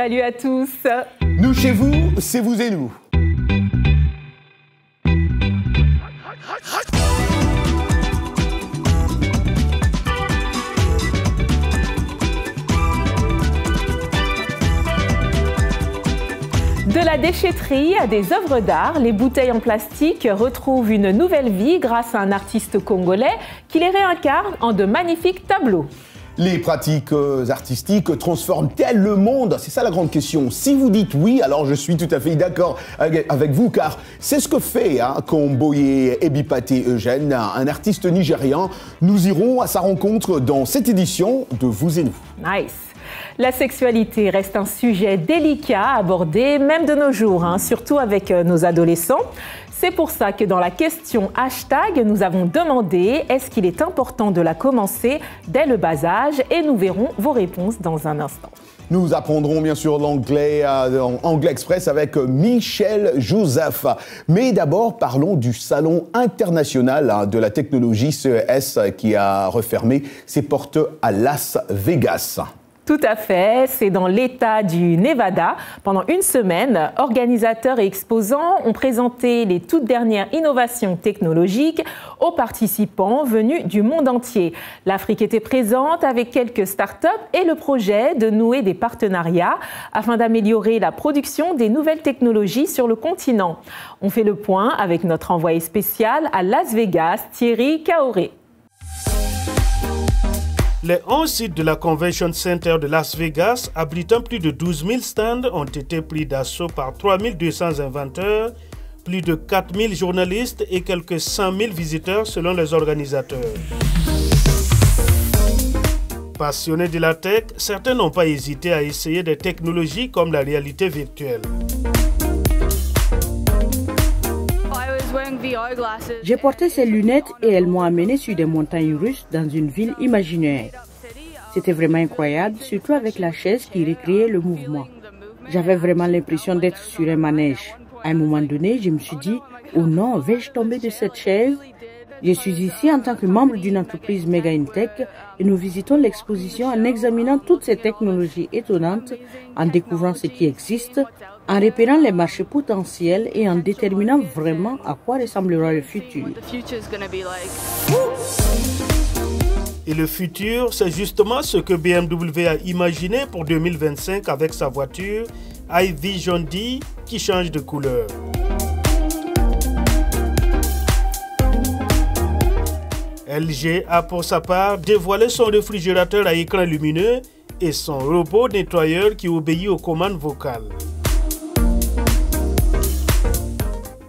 Salut à tous. Nous chez vous, c'est vous et nous. De la déchetterie à des œuvres d'art, les bouteilles en plastique retrouvent une nouvelle vie grâce à un artiste congolais qui les réincarne en de magnifiques tableaux. Les pratiques artistiques transforment-elles le monde? C'est ça la grande question. Si vous dites oui, alors je suis tout à fait d'accord avec vous, car c'est ce que fait Komboye Ebipate Eugène, un artiste nigérian. Nous irons à sa rencontre dans cette édition de Vous et nous. Nice. La sexualité reste un sujet délicat à aborder, même de nos jours, surtout avec nos adolescents. C'est pour ça que dans la question hashtag, nous avons demandé est-ce qu'il est important de la commencer dès le bas âge, et nous verrons vos réponses dans un instant. Nous apprendrons bien sûr l'anglais en Anglais Express avec Michel Joseph. Mais d'abord, parlons du Salon international de la technologie CES qui a refermé ses portes à Las Vegas. Tout à fait, c'est dans l'État du Nevada. Pendant une semaine, organisateurs et exposants ont présenté les toutes dernières innovations technologiques aux participants venus du monde entier. L'Afrique était présente avec quelques startups et le projet de nouer des partenariats afin d'améliorer la production des nouvelles technologies sur le continent. On fait le point avec notre envoyé spécial à Las Vegas, Thierry Kaoré. Les 11 sites de la Convention Center de Las Vegas, abritant plus de 12 000 stands, ont été pris d'assaut par 3 200 inventeurs, plus de 4 000 journalistes et quelques 100 000 visiteurs selon les organisateurs. Passionnés de la tech, certains n'ont pas hésité à essayer des technologies comme la réalité virtuelle. J'ai porté ces lunettes et elles m'ont amené sur des montagnes russes dans une ville imaginaire. C'était vraiment incroyable, surtout avec la chaise qui recréait le mouvement. J'avais vraiment l'impression d'être sur un manège. À un moment donné, je me suis dit, oh non, vais-je tomber de cette chaise? Je suis ici en tant que membre d'une entreprise Mega Intech et nous visitons l'exposition en examinant toutes ces technologies étonnantes, en découvrant ce qui existe, en repérant les marchés potentiels et en déterminant vraiment à quoi ressemblera le futur. Et le futur, c'est justement ce que BMW a imaginé pour 2025 avec sa voiture iVision D qui change de couleur. LG a pour sa part dévoilé son réfrigérateur à écran lumineux et son robot nettoyeur qui obéit aux commandes vocales.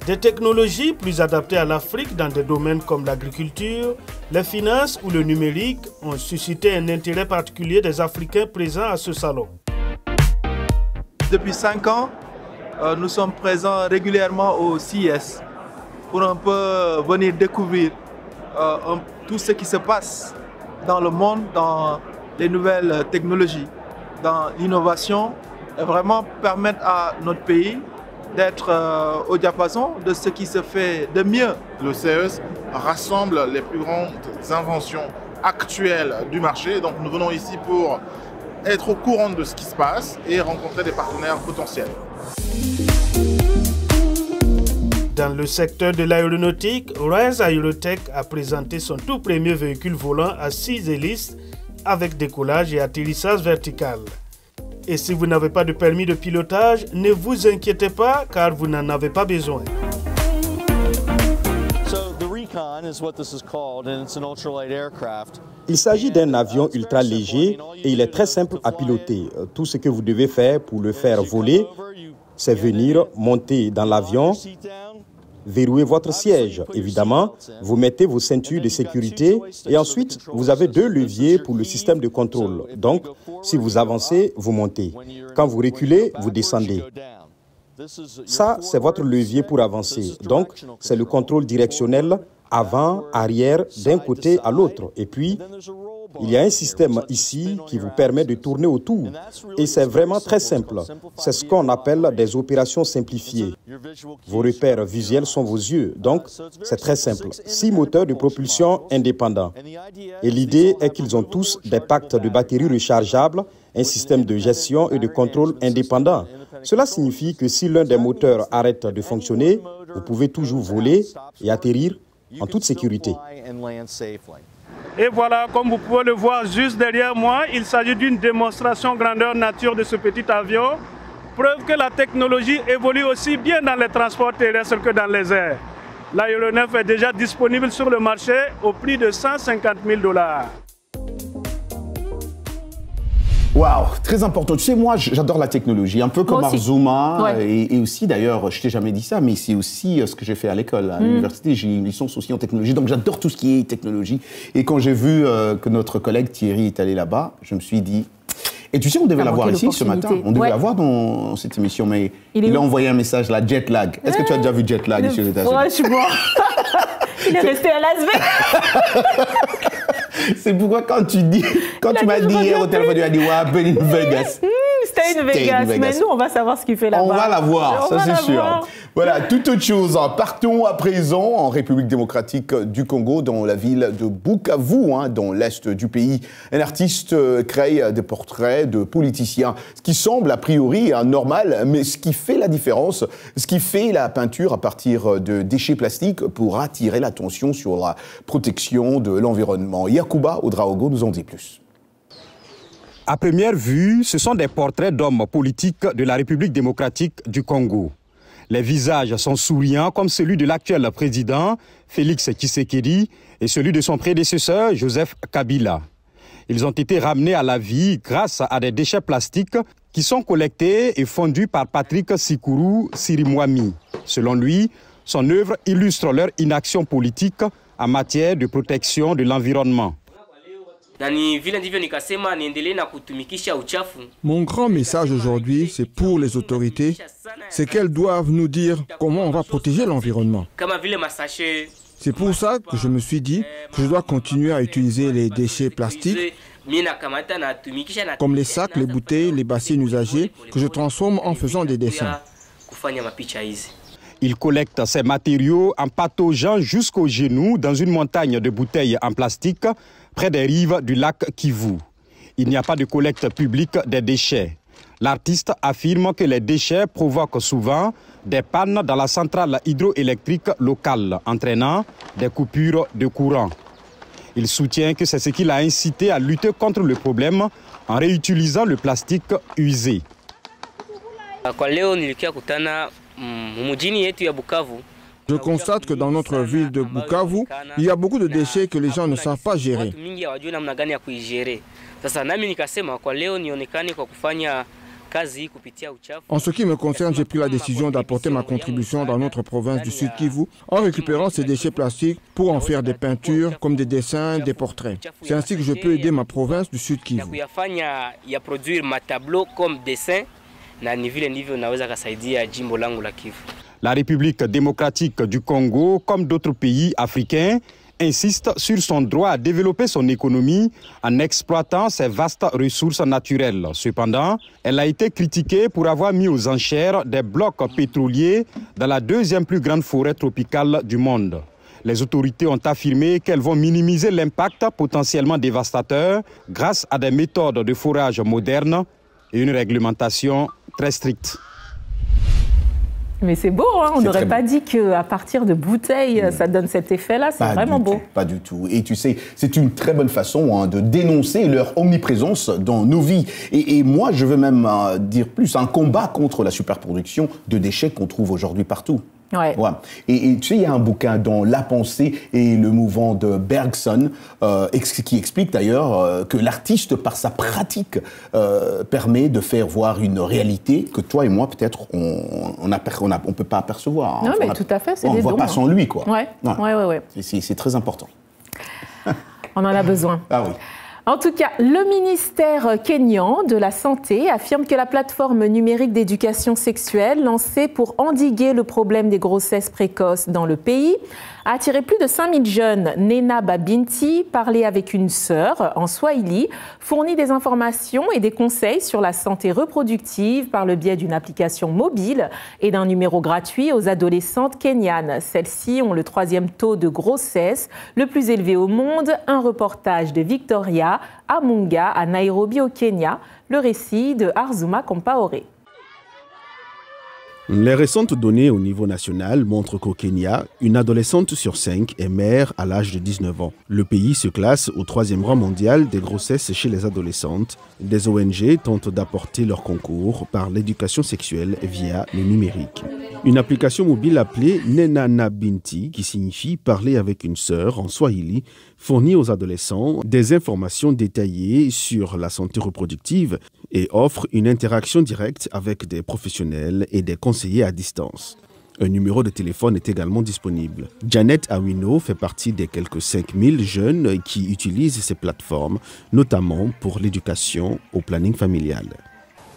Des technologies plus adaptées à l'Afrique dans des domaines comme l'agriculture, les finances ou le numérique ont suscité un intérêt particulier des Africains présents à ce salon. Depuis 5 ans, nous sommes présents régulièrement au CES pour un peu venir découvrir tout ce qui se passe dans le monde, dans les nouvelles technologies, dans l'innovation, et vraiment permettre à notre pays d'être au diapason de ce qui se fait de mieux. Le CES rassemble les plus grandes inventions actuelles du marché. Donc nous venons ici pour être au courant de ce qui se passe et rencontrer des partenaires potentiels. Dans le secteur de l'aéronautique, Rise Aerotech a présenté son tout premier véhicule volant à 6 hélices avec décollage et atterrissage vertical. Et si vous n'avez pas de permis de pilotage, ne vous inquiétez pas car vous n'en avez pas besoin. Il s'agit d'un avion ultra léger et il est très simple à piloter. Tout ce que vous devez faire pour le faire voler, c'est venir monter dans l'avion, verrouiller votre siège. Évidemment, vous mettez vos ceintures de sécurité et ensuite, vous avez 2 leviers pour le système de contrôle. Donc, si vous avancez, vous montez. Quand vous reculez, vous descendez. Ça, c'est votre levier pour avancer. Donc, c'est le contrôle directionnel avant, arrière, d'un côté à l'autre. Et puis, il y a un système ici qui vous permet de tourner autour. Et c'est vraiment très simple. C'est ce qu'on appelle des opérations simplifiées. Vos repères visuels sont vos yeux. Donc, c'est très simple. 6 moteurs de propulsion indépendants. Et l'idée est qu'ils ont tous des packs de batteries rechargeables, un système de gestion et de contrôle indépendant. Cela signifie que si l'un des moteurs arrête de fonctionner, vous pouvez toujours voler et atterrir en toute sécurité. Et voilà, comme vous pouvez le voir juste derrière moi, il s'agit d'une démonstration grandeur nature de ce petit avion. Preuve que la technologie évolue aussi bien dans les transports terrestres que dans les airs. L'aéronef est déjà disponible sur le marché au prix de 150 000 $. Waouh, très important. Tu sais, moi, j'adore la technologie, un peu comme Arzuma. Ouais. Et aussi, d'ailleurs, je t'ai jamais dit ça, mais c'est aussi ce que j'ai fait à l'école. À l'université, j'ai une licence aussi en technologie. Donc, j'adore tout ce qui est technologie. Et quand j'ai vu que notre collègue Thierry est allé là-bas, je me suis dit... Et tu sais, on devait l'avoir ici ce matin. On devait l'avoir dans cette émission, mais il a envoyé un message, là, jet lag. Est-ce que tu as déjà vu jet lag ici aux États-Unis? Franchement, il est resté à Las Vegas. C'est pourquoi quand tu m'as dit hier au téléphone, tu as dit « What happened in Vegas ?» Stay in Vegas. Mais nous, on va savoir ce qu'il fait là-bas. On va la voir, ça c'est sûr. Voilà, toute autre chose. Partons à présent en République démocratique du Congo, dans la ville de Bukavu, dans l'est du pays. Un artiste crée des portraits de politiciens, ce qui semble a priori normal, mais ce qui fait la différence, ce qui fait la peinture à partir de déchets plastiques pour attirer l'attention sur la protection de l'environnement. Yakuba Oudraogo nous en dit plus. À première vue, ce sont des portraits d'hommes politiques de la République démocratique du Congo. Les visages sont souriants comme celui de l'actuel président, Félix Tshisekedi, et celui de son prédécesseur, Joseph Kabila. Ils ont été ramenés à la vie grâce à des déchets plastiques qui sont collectés et fondus par Patrick Sikuru Sirimwami. Selon lui, son œuvre illustre leur inaction politique en matière de protection de l'environnement. Mon grand message aujourd'hui, c'est pour les autorités, c'est qu'elles doivent nous dire comment on va protéger l'environnement. C'est pour ça que je me suis dit que je dois continuer à utiliser les déchets plastiques, comme les sacs, les bouteilles, les bassines usagées, que je transforme en faisant des dessins. Il collecte ces matériaux en pataugeant jusqu'aux genoux dans une montagne de bouteilles en plastique près des rives du lac Kivu. Il n'y a pas de collecte publique des déchets. L'artiste affirme que les déchets provoquent souvent des pannes dans la centrale hydroélectrique locale, entraînant des coupures de courant. Il soutient que c'est ce qui l'a incité à lutter contre le problème en réutilisant le plastique usé. Je constate que dans notre ville de Bukavu, il y a beaucoup de déchets que les gens ne savent pas gérer. En ce qui me concerne, j'ai pris la décision d'apporter ma contribution dans notre province du Sud Kivu en récupérant ces déchets plastiques pour en faire des peintures, comme des dessins, des portraits. C'est ainsi que je peux aider ma province du Sud Kivu. La République démocratique du Congo, comme d'autres pays africains, insiste sur son droit à développer son économie en exploitant ses vastes ressources naturelles. Cependant, elle a été critiquée pour avoir mis aux enchères des blocs pétroliers dans la deuxième plus grande forêt tropicale du monde. Les autorités ont affirmé qu'elles vont minimiser l'impact potentiellement dévastateur grâce à des méthodes de forage modernes et une réglementation très stricte. Mais c'est beau, hein, on n'aurait pas dit qu'à partir de bouteilles, ça donne cet effet-là, c'est vraiment beau. Pas du tout. Et tu sais, c'est une très bonne façon de dénoncer leur omniprésence dans nos vies. Et moi, je veux même dire plus, un combat contre la superproduction de déchets qu'on trouve aujourd'hui partout. Ouais. Ouais. Et tu sais, il y a un bouquin dans La pensée et le mouvement de Bergson qui explique d'ailleurs que l'artiste, par sa pratique, permet de faire voir une réalité que toi et moi, peut-être, on peut pas apercevoir. Non, mais tout à fait, c'est des dons. On ne voit pas sans lui, quoi. Ouais. C'est très important. On en a besoin. Ah oui. En tout cas, le ministère kényan de la Santé affirme que la plateforme numérique d'éducation sexuelle lancée pour endiguer le problème des grossesses précoces dans le pays a attiré plus de 5000 jeunes. Nena Babinti, parlé avec une sœur en Swahili, fournit des informations et des conseils sur la santé reproductive par le biais d'une application mobile et d'un numéro gratuit aux adolescentes kenyanes. Celles-ci ont le 3e taux de grossesse le plus élevé au monde. Un reportage de Victoria Amunga à Nairobi au Kenya. Le récit de Arzuma Compaoré. Les récentes données au niveau national montrent qu'au Kenya, une adolescente sur 5 est mère à l'âge de 19 ans. Le pays se classe au 3e rang mondial des grossesses chez les adolescentes. Des ONG tentent d'apporter leur concours par l'éducation sexuelle via le numérique. Une application mobile appelée Nena na Binti, qui signifie parler avec une sœur en Swahili, fournit aux adolescents des informations détaillées sur la santé reproductive et offre une interaction directe avec des professionnels et des conseillers à distance. Un numéro de téléphone est également disponible. Janet Awino fait partie des quelques 5000 jeunes qui utilisent ces plateformes, notamment pour l'éducation au planning familial.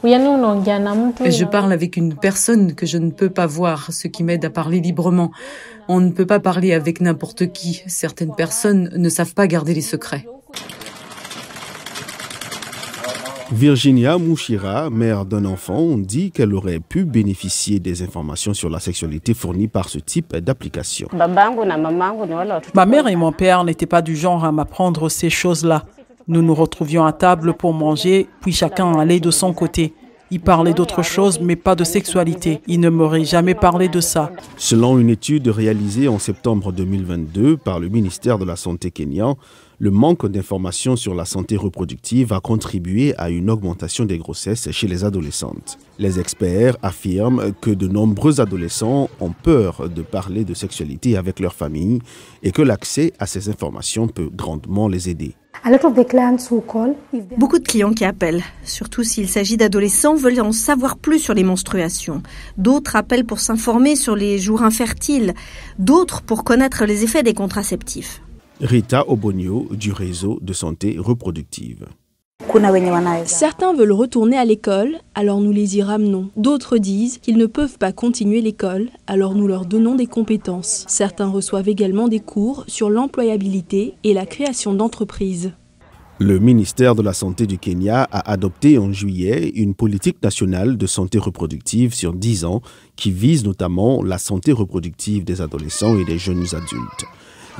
Je parle avec une personne que je ne peux pas voir, ce qui m'aide à parler librement. On ne peut pas parler avec n'importe qui. Certaines personnes ne savent pas garder les secrets. Virginia Mouchira, mère d'un enfant, dit qu'elle aurait pu bénéficier des informations sur la sexualité fournies par ce type d'application. Ma mère et mon père n'étaient pas du genre à m'apprendre ces choses-là. Nous nous retrouvions à table pour manger, puis chacun allait de son côté. Ils parlaient d'autre chose, mais pas de sexualité. Ils ne m'auraient jamais parlé de ça. Selon une étude réalisée en septembre 2022 par le ministère de la Santé kényan, le manque d'informations sur la santé reproductive a contribué à une augmentation des grossesses chez les adolescentes. Les experts affirment que de nombreux adolescents ont peur de parler de sexualité avec leur famille et que l'accès à ces informations peut grandement les aider. Beaucoup de clients qui appellent, surtout s'il s'agit d'adolescents, veulent en savoir plus sur les menstruations. D'autres appellent pour s'informer sur les jours infertiles, d'autres pour connaître les effets des contraceptifs. Rita Obonio du réseau de santé reproductive. Certains veulent retourner à l'école, alors nous les y ramenons. D'autres disent qu'ils ne peuvent pas continuer l'école, alors nous leur donnons des compétences. Certains reçoivent également des cours sur l'employabilité et la création d'entreprises. Le ministère de la Santé du Kenya a adopté en juillet une politique nationale de santé reproductive sur 10 ans qui vise notamment la santé reproductive des adolescents et des jeunes adultes.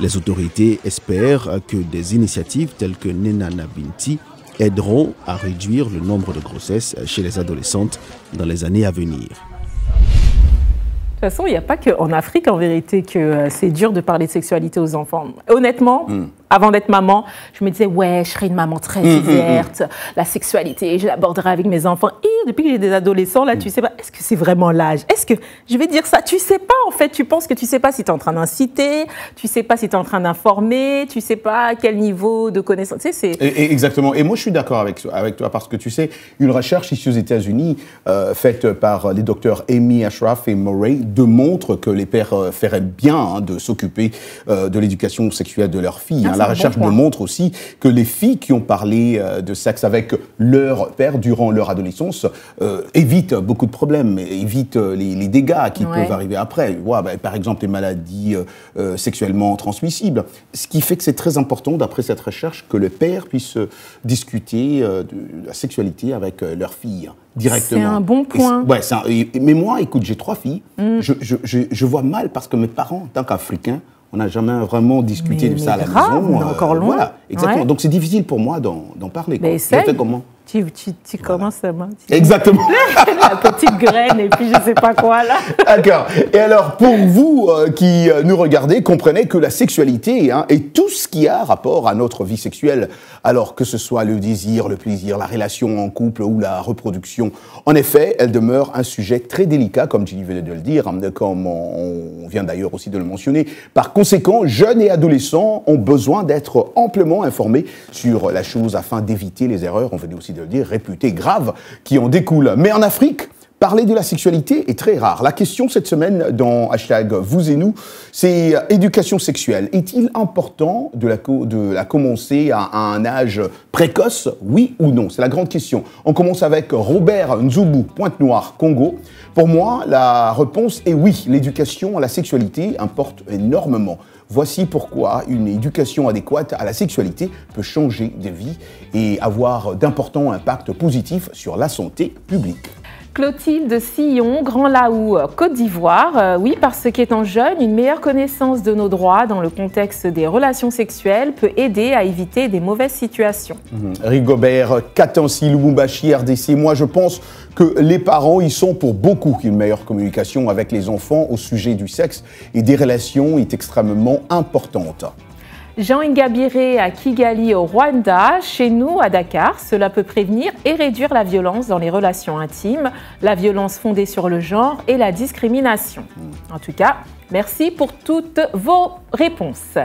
Les autorités espèrent que des initiatives telles que Nena na Binti aideront à réduire le nombre de grossesses chez les adolescentes dans les années à venir. De toute façon, il n'y a pas qu'en Afrique, en vérité, que c'est dur de parler de sexualité aux enfants. Honnêtement, avant d'être maman, je me disais, ouais, je serai une maman très ouverte, la sexualité, je l'aborderai avec mes enfants. Et depuis que j'ai des adolescents, là, tu sais pas, est-ce que c'est vraiment l'âge? Est-ce que, je vais dire ça, tu sais pas, en fait, tu penses que tu sais pas si tu es en train d'inciter, tu sais pas si tu es en train d'informer, tu sais pas à quel niveau de connaissance, tu sais, c'est... Exactement, et moi je suis d'accord avec toi, parce que tu sais, une recherche ici aux États-Unis, faite par les docteurs Amy Ashraf et Murray, démontre que les pères feraient bien de s'occuper de l'éducation sexuelle de leurs filles. La recherche démontre aussi que les filles qui ont parlé de sexe avec leur père durant leur adolescence évitent beaucoup de problèmes, évitent les dégâts qui peuvent arriver après. Par exemple, les maladies sexuellement transmissibles. Ce qui fait que c'est très important, d'après cette recherche, que le père puisse discuter de la sexualité avec leur fille directement. C'est un bon point. Mais moi, écoute, j'ai 3 filles. Je vois mal parce que mes parents, en tant qu'Africains, on n'a jamais vraiment discuté de ça à la maison. On est encore loin. Voilà, exactement. Ouais. Donc c'est difficile pour moi d'en parler. Mais tu fais comment? Tu commences à Exactement. La petite graine et puis je sais pas quoi là. D'accord. Et alors pour vous qui nous regardez, comprenez que la sexualité est tout ce qui a rapport à notre vie sexuelle. Alors que ce soit le désir, le plaisir, la relation en couple ou la reproduction. En effet, elle demeure un sujet très délicat, comme tu venais de le dire, comme on vient d'ailleurs aussi de le mentionner. Par conséquent, jeunes et adolescents ont besoin d'être amplement informés sur la chose afin d'éviter les erreurs, on venait aussi de le dire, réputées graves qui en découlent. Mais en Afrique, Parler de la sexualité est très rare. La question cette semaine dans hashtag vous et nous, c'est éducation sexuelle. Est-il important de la commencer à un âge précoce, oui ou non? C'est la grande question. On commence avec Robert Nzubu, Pointe-Noire, Congo. Pour moi, la réponse est oui. L'éducation à la sexualité importe énormément. Voici pourquoi une éducation adéquate à la sexualité peut changer de vie et avoir d'importants impacts positifs sur la santé publique. Clotilde Sillon, Grand Laou, Côte d'Ivoire. Oui, parce qu'étant jeune, une meilleure connaissance de nos droits dans le contexte des relations sexuelles peut aider à éviter des mauvaises situations. Rigobert Katansi, Lubumbashi, RDC. Moi, je pense que les parents, ils sont pour beaucoup une meilleure communication avec les enfants au sujet du sexe et des relations est extrêmement importante. Jean Ingabire à Kigali au Rwanda, chez nous à Dakar, cela peut prévenir et réduire la violence dans les relations intimes, la violence fondée sur le genre et la discrimination. En tout cas, merci pour toutes vos réponses.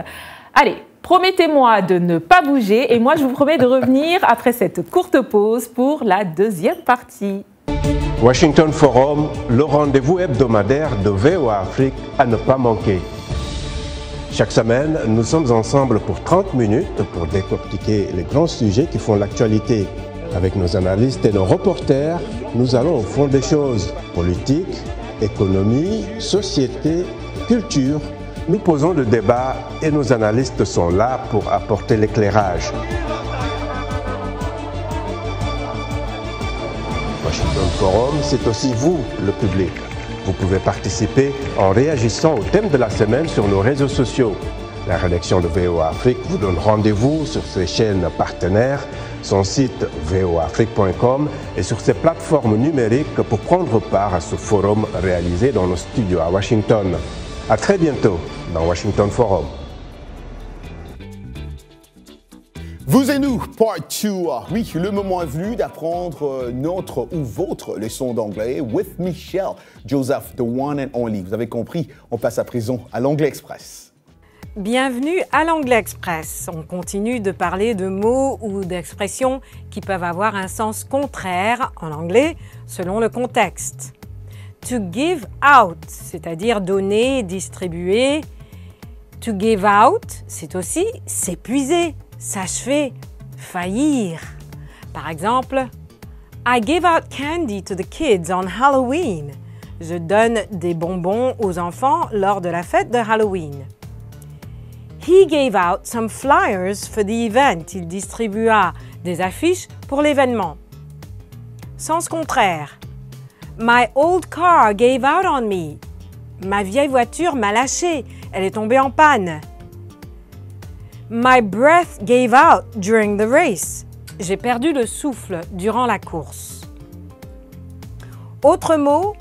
Allez, promettez-moi de ne pas bouger et moi je vous promets de revenir après cette courte pause pour la deuxième partie. Washington Forum, le rendez-vous hebdomadaire de VOA Afrique à ne pas manquer. Chaque semaine, nous sommes ensemble pour 30 minutes pour décortiquer les grands sujets qui font l'actualité. Avec nos analystes et nos reporters, nous allons au fond des choses. Politique, économie, société, culture. Nous posons le débat et nos analystes sont là pour apporter l'éclairage. Washington Forum, c'est aussi vous, le public. Vous pouvez participer en réagissant au thème de la semaine sur nos réseaux sociaux. La rédaction de VOA Afrique vous donne rendez-vous sur ses chaînes partenaires, son site voaafrique.com et sur ses plateformes numériques pour prendre part à ce forum réalisé dans nos studios à Washington. À très bientôt dans Washington Forum. Vous et nous, part 2. Oui, le moment est venu d'apprendre notre ou votre leçon d'anglais with Michelle Joseph, the one and only. Vous avez compris, on passe à présent à l'Anglais Express. Bienvenue à l'Anglais Express. On continue de parler de mots ou d'expressions qui peuvent avoir un sens contraire en anglais selon le contexte. To give out, c'est-à-dire donner, distribuer. To give out, c'est aussi s'épuiser, s'achever, faillir. Par exemple, I gave out candy to the kids on Halloween. Je donne des bonbons aux enfants lors de la fête de Halloween. He gave out some flyers for the event. Il distribua des affiches pour l'événement. Sens contraire. My old car gave out on me. Ma vieille voiture m'a lâché. Elle est tombée en panne. My breath gave out during the race. J'ai perdu le souffle durant la course. Autre mot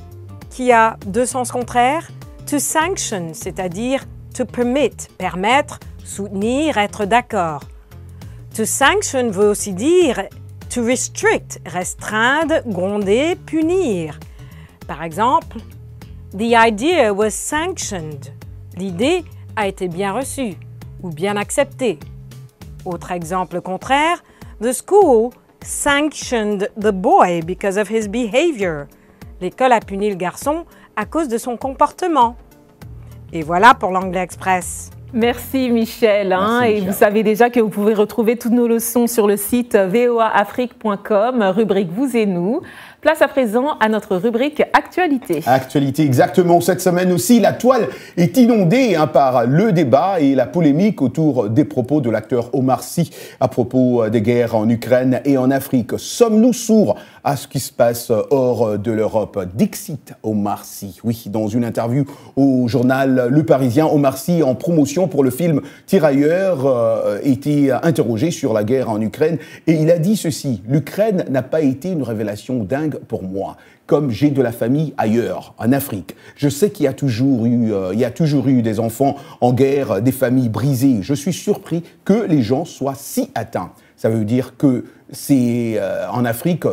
qui a deux sens contraires, to sanction, c'est-à-dire to permit, permettre, soutenir, être d'accord. To sanction veut aussi dire to restrict, restreindre, gronder, punir. Par exemple, the idea was sanctioned. L'idée a été bien reçue ou bien acceptée. Autre exemple contraire, the school sanctioned the boy because of his behavior. L'école a puni le garçon à cause de son comportement. Et voilà pour l'Anglais Express. Merci Michel. Et vous savez déjà que vous pouvez retrouver toutes nos leçons sur le site voaafrique.com, rubrique Vous et nous. Place à présent à notre rubrique Actualité. Actualité, exactement. Cette semaine aussi, la toile est inondée par le débat et la polémique autour des propos de l'acteur Omar Sy à propos des guerres en Ukraine et en Afrique. Sommes-nous sourds à ce qui se passe hors de l'Europe? Dixit Omar Sy. Oui, dans une interview au journal Le Parisien, Omar Sy, en promotion pour le film Tirailleurs, était interrogé sur la guerre en Ukraine et il a dit ceci: l'Ukraine n'a pas été une révélation dingue pour moi, comme j'ai de la famille ailleurs, en Afrique. Je sais qu'il y a toujours eu des enfants en guerre, des familles brisées. Je suis surpris que les gens soient si atteints. Ça veut dire que c'est en Afrique,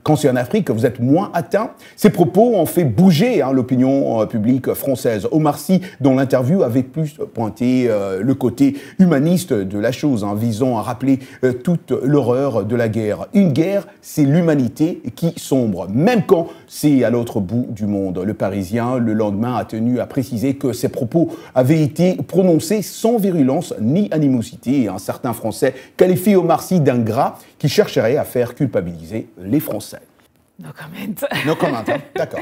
quand c'est en Afrique, vous êtes moins atteint. Ces propos ont fait bouger l'opinion publique française. Omar Sy, dont l'interview avait plus pointé le côté humaniste de la chose, visant à rappeler toute l'horreur de la guerre. Une guerre, c'est l'humanité qui sombre, même quand c'est à l'autre bout du monde. Le Parisien, le lendemain, a tenu à préciser que ces propos avaient été prononcés sans virulence ni animosité. Un certain Français qualifie Omar Sy d'ingrat qui chercherait à faire culpabiliser les Français. No comment. No comment, d'accord.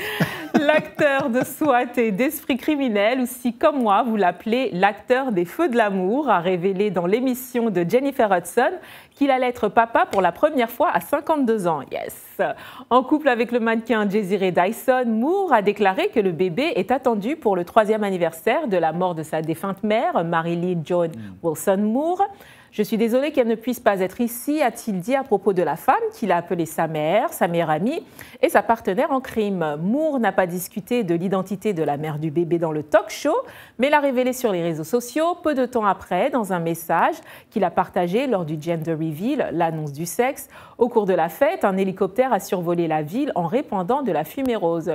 L'acteur de SWAT et d'Esprit criminel, ou si comme moi vous l'appelez l'acteur des Feux de l'amour, a révélé dans l'émission de Jennifer Hudson qu'il allait être papa pour la première fois à 52 ans. Yes. En couple avec le mannequin Jésiré Dyson, Moore a déclaré que le bébé est attendu pour le 3e anniversaire de la mort de sa défunte mère, Marilyn Joan Wilson Moore. Je suis désolée qu'elle ne puisse pas être ici, a-t-il dit à propos de la femme qu'il a appelée sa mère, sa meilleure amie et sa partenaire en crime. Moore n'a pas discuté de l'identité de la mère du bébé dans le talk show, mais l'a révélé sur les réseaux sociaux peu de temps après dans un message qu'il a partagé lors du gender reveal, l'annonce du sexe. Au cours de la fête, un hélicoptère a survolé la ville en répandant de la fumée rose.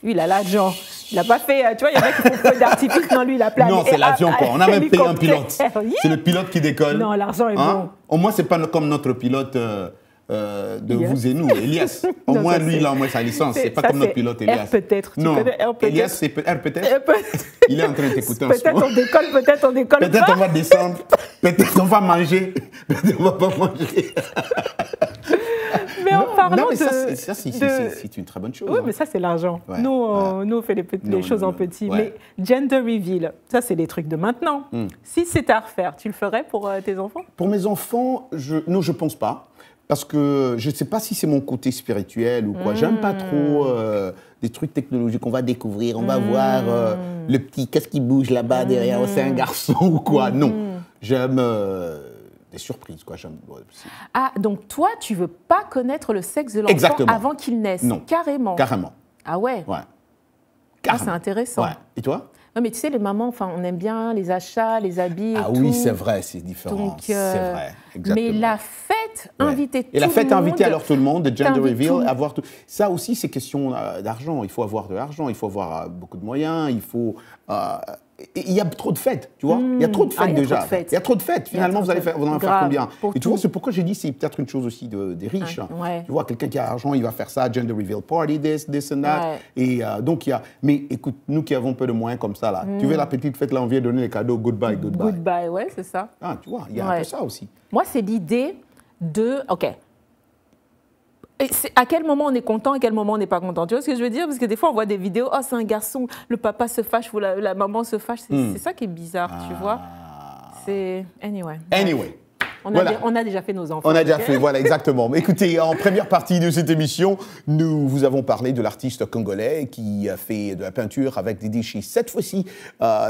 Lui, il a l'argent. Il n'a pas fait, tu vois, il y en a qui font feu d'artifice. Non, lui, il a plané. Non, c'est l'avion, quoi. On a même payé un pilote. C'est le pilote qui décolle. Non, l'argent est bon. Au moins, c'est pas comme notre pilote vous et nous, Elias. Au moins, lui, il a au moins sa licence. C'est pas comme notre pilote, Elias. R peut-être. Non, Elias, c'est R peut-être. Il est en train d'écouter en ce moment. Peut-être on décolle, peut-être on décolle pas. Peut-être on va descendre. Peut-être on va manger. Peut-être on va pas manger. Mais en parlant c'est une très bonne chose. Oui, mais ça, c'est l'argent. Ouais, nous, on fait les choses en petit. Ouais. Mais gender reveal, ça, c'est des trucs de maintenant. Si c'était à refaire, tu le ferais pour tes enfants? Pour mes enfants, non, je pense pas. Parce que je ne sais pas si c'est mon côté spirituel ou quoi. J'aime pas trop des trucs technologiques qu'on va découvrir. On va voir le petit, qu'est-ce qui bouge là-bas derrière, c'est un garçon ou quoi. Non, j'aime des surprises, quoi. Ah, donc toi, tu veux pas connaître le sexe de l'enfant avant qu'il naisse? Non. Carrément. Carrément. Ah ouais? Ouais. Ah, c'est intéressant. Ouais. Et toi? Non, mais tu sais, les mamans, on aime bien les achats, les habits et tout. Ah oui, c'est vrai, c'est différent. Donc, c'est vrai, exactement. Mais la fête, inviter tout le monde. Et la fête, inviter alors tout le monde, de gender reveal, avoir tout. Ça aussi, c'est question d'argent. Il faut avoir de l'argent, il faut avoir beaucoup de moyens, il faut... il y a trop de fêtes, tu vois. Il y a trop de fêtes déjà. Il y a trop de fêtes. Finalement, vous en allez faire combien? Et tu vois, c'est pourquoi j'ai dit c'est peut-être une chose aussi des riches. Ouais. Tu vois, quelqu'un qui a l'argent, il va faire ça, gender reveal party, this and that. Ouais. Et donc, il y a... Mais écoute, nous qui avons peu de moyens comme ça, là, tu veux la petite fête, là, on vient donner les cadeaux, goodbye, goodbye. Goodbye, ouais, c'est ça. Ah, tu vois, il y a un peu ça aussi. Moi, c'est l'idée de... OK. Et à quel moment on est content, à quel moment on n'est pas content. Tu vois ce que je veux dire? Parce que des fois, on voit des vidéos, oh, c'est un garçon, le papa se fâche ou la maman se fâche. C'est ça qui est bizarre, tu vois. C'est... Anyway. On a déjà fait nos enfants. On a déjà fait, voilà, exactement. Mais écoutez, en première partie de cette émission, nous vous avons parlé de l'artiste congolais qui a fait de la peinture avec des déchets. Cette fois-ci,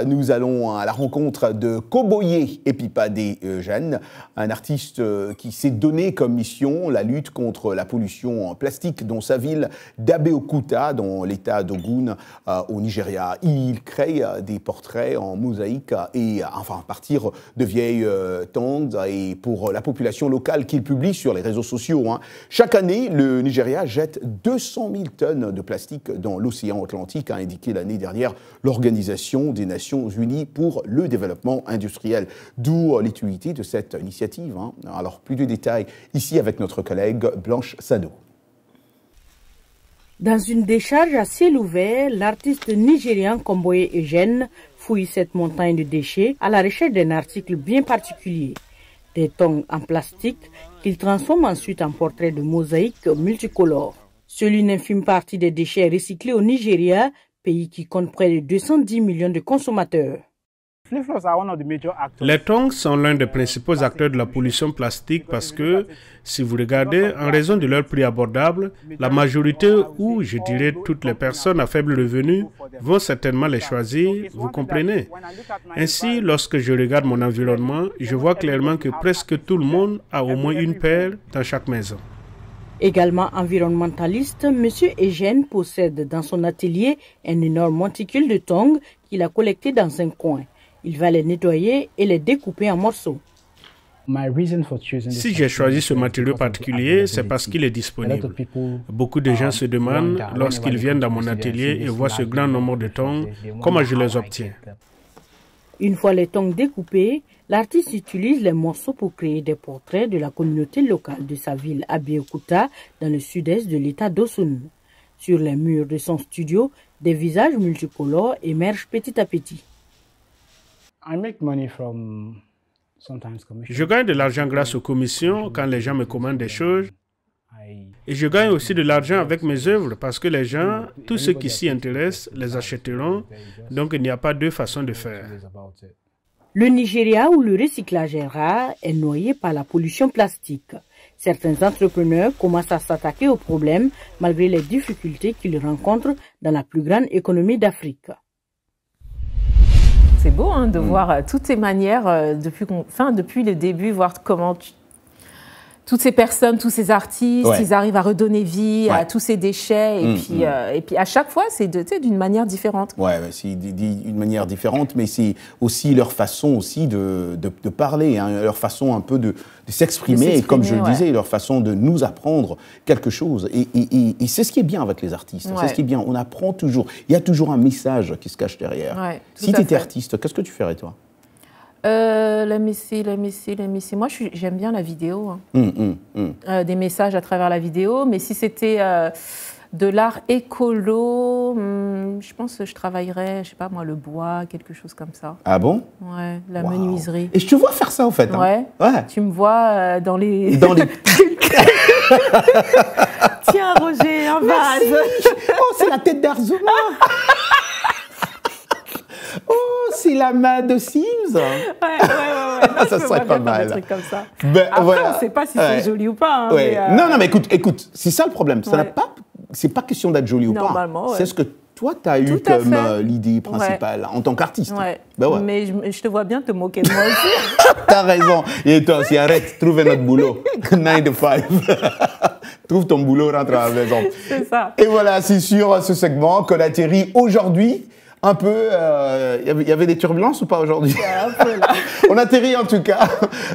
nous allons à la rencontre de Koboye Epipade Eugène, un artiste qui s'est donné comme mission la lutte contre la pollution en plastique dans sa ville d'Abeokuta, dans l'état d'Ogun, au Nigeria. Il crée des portraits en mosaïque et enfin à partir de vieilles tongs et pour la population locale qu'il publie sur les réseaux sociaux. Chaque année, le Nigeria jette 200 000 tonnes de plastique dans l'océan Atlantique, a indiqué l'année dernière l'Organisation des Nations Unies pour le développement industriel. D'où l'utilité de cette initiative. Alors, plus de détails ici avec notre collègue Blanche Sado. Dans une décharge à ciel ouvert, l'artiste nigérian Koboye Eugène fouille cette montagne de déchets à la recherche d'un article bien particulier. Des tongs en plastique qu'il transforme ensuite en portraits de mosaïques multicolores. Seule une infime partie des déchets recyclés au Nigeria, pays qui compte près de 210 millions de consommateurs. Les tongs sont l'un des principaux acteurs de la pollution plastique parce que, si vous regardez, en raison de leur prix abordable, la majorité ou, je dirais, toutes les personnes à faible revenu vont certainement les choisir, vous comprenez? Ainsi, lorsque je regarde mon environnement, je vois clairement que presque tout le monde a au moins une paire dans chaque maison. Également environnementaliste, M. Eugène possède dans son atelier un énorme monticule de tongs qu'il a collecté dans un coin. Il va les nettoyer et les découper en morceaux. Si j'ai choisi ce matériau particulier, c'est parce qu'il est disponible. Beaucoup de gens se demandent, lorsqu'ils viennent dans mon atelier et voient ce grand nombre de tongs, comment je les obtiens. Une fois les tongs découpés, l'artiste utilise les morceaux pour créer des portraits de la communauté locale de sa ville Abeokuta dans le sud-est de l'état d'Osun. Sur les murs de son studio, des visages multicolores émergent petit à petit. Je gagne de l'argent grâce aux commissions quand les gens me commandent des choses. Et je gagne aussi de l'argent avec mes œuvres parce que les gens, tous ceux qui s'y intéressent, les achèteront. Donc il n'y a pas deux façons de faire. Le Nigeria, où le recyclage est rare, est noyé par la pollution plastique. Certains entrepreneurs commencent à s'attaquer au problème malgré les difficultés qu'ils rencontrent dans la plus grande économie d'Afrique. C'est beau hein, de voir toutes ces manières, depuis le début, voir comment toutes ces personnes, tous ces artistes, ils arrivent à redonner vie à tous ces déchets. Et puis à chaque fois, c'est d'une manière différente. Oui, c'est d'une manière différente, mais c'est aussi leur façon aussi de parler, hein, leur façon un peu de s'exprimer, comme je le disais, leur façon de nous apprendre quelque chose. Et c'est ce qui est bien avec les artistes, c'est ce qui est bien, on apprend toujours. Il y a toujours un message qui se cache derrière. Si tu étais artiste, qu'est-ce que tu ferais toi? La messie. Moi, j'aime bien la vidéo. Hein. Des messages à travers la vidéo. Mais si c'était de l'art écolo, je pense que je travaillerais, je sais pas moi, le bois, quelque chose comme ça. Ah bon? Ouais, la menuiserie. Et je te vois faire ça, en fait. Hein. Ouais. Tu me vois dans les... Tiens, Roger, un vase. Oh, c'est la tête d'Arzuma. Oh, c'est la main de Sims. Ouais. Ça serait pas mal. Des trucs comme ça. Ben, après, on ne sait pas si c'est joli ou pas. Hein, mais Non, mais écoute, c'est ça le problème. C'est pas question d'être joli ou pas. C'est ce que toi, tu as eu comme l'idée principale en tant qu'artiste. Mais je te vois bien te moquer de moi aussi. T'as raison. Et toi aussi, arrête, trouve notre boulot. 9 to 5. Trouve ton boulot, rentre à la maison. C'est ça. Et voilà, c'est sur ce segment qu'on atterrit aujourd'hui. Un peu, y avait des turbulences ou pas aujourd'hui? Un peu là. On atterrit en tout cas.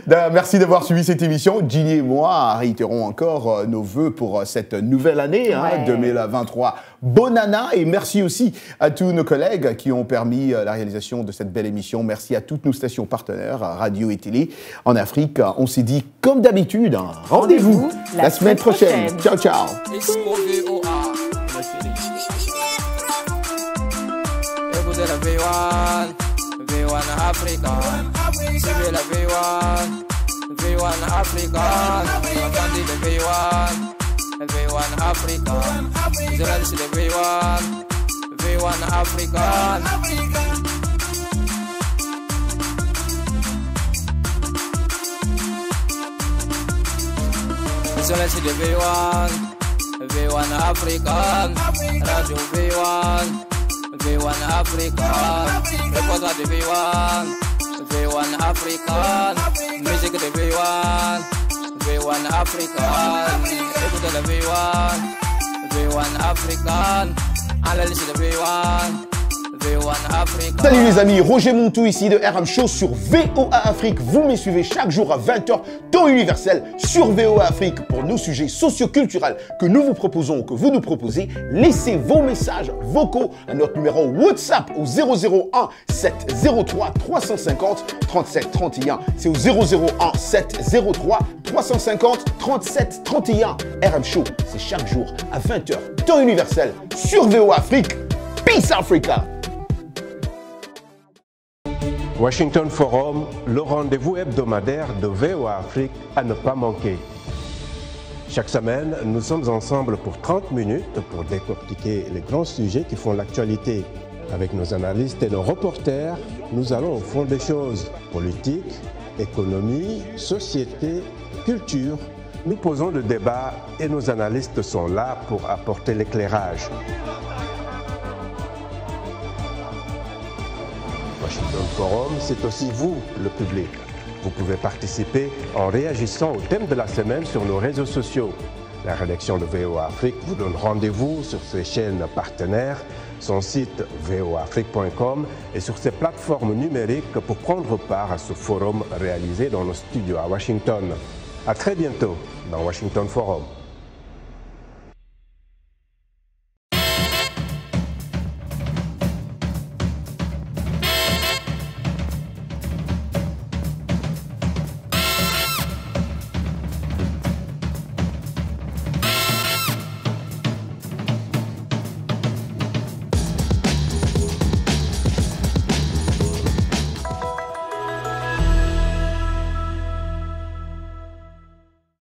Merci d'avoir suivi cette émission. Ginny et moi réitérons encore nos vœux pour cette nouvelle année 2023. Bonne année et merci aussi à tous nos collègues qui ont permis la réalisation de cette belle émission. Merci à toutes nos stations partenaires, radio et télé en Afrique. On s'est dit comme d'habitude, rendez-vous la semaine prochaine. Ciao, ciao. La V1, V1 Africa, c'est la V1, V1 Africa, entendez le V1, V1 Africa, c'est le V1, V1 Africa. C'est le V1, V1 Africa, radio V1. V1 Africa, reportage de V1, V1 Africa, musique de V1, V1 Africa, écoute de V1, V1 Africa, analyse de V1. Salut les amis, Roger Montou ici de RM Show sur VOA Afrique. Vous me suivez chaque jour à 20h, temps universel sur VOA Afrique pour nos sujets socioculturels que nous vous proposons ou que vous nous proposez. Laissez vos messages vocaux à notre numéro WhatsApp au 001 703 350 37 31. C'est au 001 703 350 37 31. RM Show, c'est chaque jour à 20h, temps universel sur VOA Afrique. Peace Africa! Washington Forum, le rendez-vous hebdomadaire de VOA Afrique à ne pas manquer. Chaque semaine, nous sommes ensemble pour 30 minutes pour décortiquer les grands sujets qui font l'actualité. Avec nos analystes et nos reporters, nous allons au fond des choses. Politique, économie, société, culture. Nous posons le débat et nos analystes sont là pour apporter l'éclairage. Washington Forum, c'est aussi vous, le public. Vous pouvez participer en réagissant au thème de la semaine sur nos réseaux sociaux. La rédaction de VOA Afrique vous donne rendez-vous sur ses chaînes partenaires son site voafrique.com et sur ses plateformes numériques pour prendre part à ce forum réalisé dans nos studios à Washington. À très bientôt dans Washington Forum.